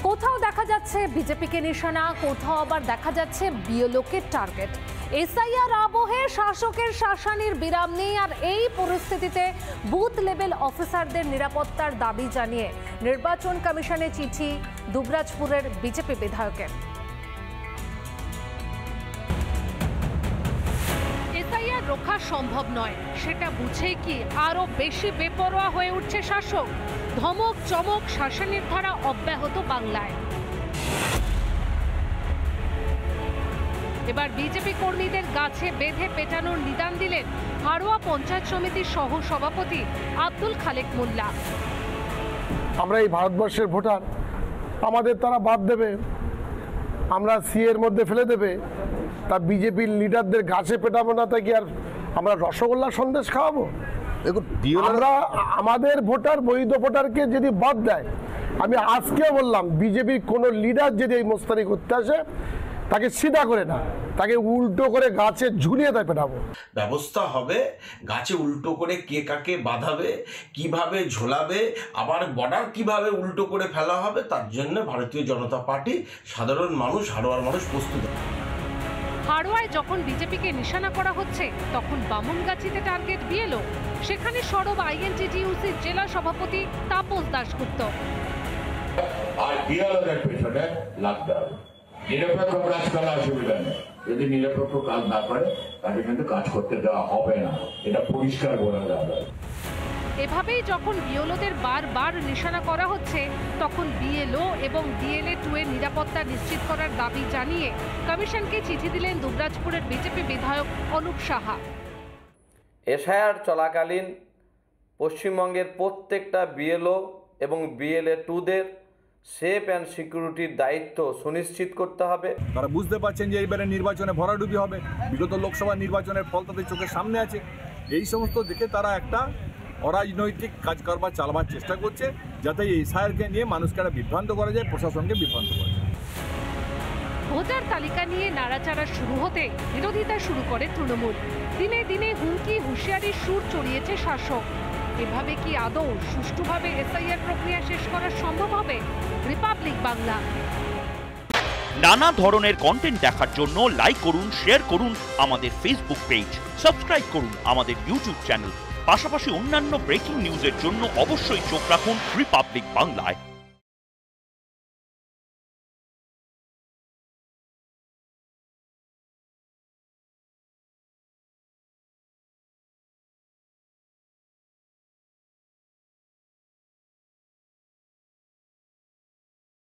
কোথাও দেখা যাচ্ছে বিজেপিকে নিশানা, কোথাও আবার দেখা যাচ্ছে বিএলওকে টার্গেট। এসআইআর আবহে শাসকের শাসানির বিরাম নেই। আর এই পরিস্থিতিতে বুথ লেভেল অফিসারদের নিরাপত্তার দাবি জানিয়ে নির্বাচন কমিশনে চিঠি দুবরাজপুরের বিজেপি বিধায়কের। এসআইআর রক্ষা সম্ভব নয়, সেটা বুঝে কি আরো বেশি বেপরোয়া হয়ে উঠছে শাসক। ধমক চমক শাসনের ধারা অব্যাহত বাংলায়। এবার বিজেপি কর্মীদের গাছে বেঁধে পেটানোর নিদান দিলেন হাড়োয়া পঞ্চায়েত সমিতির সহ সভাপতি আব্দুল খালেক মোল্লা। আমরা এই ভারতবর্ষের ভোটার, আমাদের তারা বাদ দেবে, আমরা সিএর মধ্যে ফেলে দেবে, তা বিজেপির লিডারদের গাছে পেটাবো না, তাই কি আর আমরা রসগোল্লা সন্দেশ খাওয়াবো? দেখুন, আমরা আমাদের ভোটার, বৈধ ভোটারকে যদি বাদ দেয়, আমি আজকেও বললাম বিজেপির কোনো লিডার যদি এই মোস্তানি করতে আসে তাকে সিধা করে না, তাকে উল্টো করে গাছে ঝুলিয়ে তাই পেটাবো। ব্যবস্থা হবে, গাছে উল্টো করে কে কাকে বাঁধাবে, কিভাবে ঝোলাবে, আবার বর্ডার কিভাবে উল্টো করে ফেলা হবে, তার জন্য ভারতীয় জনতা পার্টি, সাধারণ মানুষ, হাড়োয়ার মানুষ প্রস্তুত। হাড়োয়ায় যখন বিজেপিকে নিশানা করা হচ্ছে, তখন বামুনগাছিতে টার্গেট বিএলও। সেখানে সরব আইএনটিটিইউসির জেলা সভাপতি তাপস দাশগুপ্ত। আর বিএলওদের পেছনে লাগতে হবে। নিরপেক্ষ কাজ করার অসুবিধা নেই, যদি নিরপেক্ষ কাজ না করে তাকে কিন্তু কাজ করতে দেওয়া হবে না, এটা পরিষ্কার বলা যাবে। এভাবেই যখন বিএলওদের বারবার নিশানা করা হচ্ছে, তখন বিএলও এবং ডিএলএ 2 এর নিরাপত্তা নিশ্চিত করার দাবি জানিয়ে কমিশনকে চিঠি দিলেন দুবরাজপুরের বিজেপি বিধায়ক অনুপ সাহা। এসআইআর চলাকালীন পশ্চিমবঙ্গের প্রত্যেকটা বিএলও এবং বিএলএ 2দের সেফ অ্যান্ড সিকিউরিটির দায়িত্ব সুনিশ্চিত করতে হবে। তারা বুঝতে পারছেন যে এবারে নির্বাচনে ভরাডুবি হবে, বিগত লোকসভা নির্বাচনের ফল তাদের চোখের সামনে আছে। এই সমস্ত দেখে তারা একটা অরাজনৈতিক কাজ কারবার চালাবার চেষ্টা করছে, যাতে এই এসআইআরকে নিয়ে মানুষকে একটা বিভ্রান্ত করা যায়, প্রশাসনকে বিভ্রান্ত করা যায়। ভোটার তালিকা নিয়ে নাড়াচাড়া শুরু হতে বিরোধিতা শুরু করে তৃণমূল। দিনে দিনে হুমকি হুঁশিয়ারির সুর চড়িয়েছে শাসক। এভাবে কি আদৌ সুষ্ঠুভাবে এসআইআর প্রক্রিয়া শেষ করা সম্ভব হবে? রিপাবলিক বাংলা। নানা ধরনের কন্টেন্ট দেখার জন্য লাইক করুন, শেয়ার করুন আমাদের ফেসবুক পেজ, সাবস্ক্রাইব করুন আমাদের ইউটিউব চ্যানেল। পাশাপাশি অন্যান্য ব্রেকিং নিউজের জন্য অবশ্যই চোখ রাখুন রিপাবলিক বাংলায়।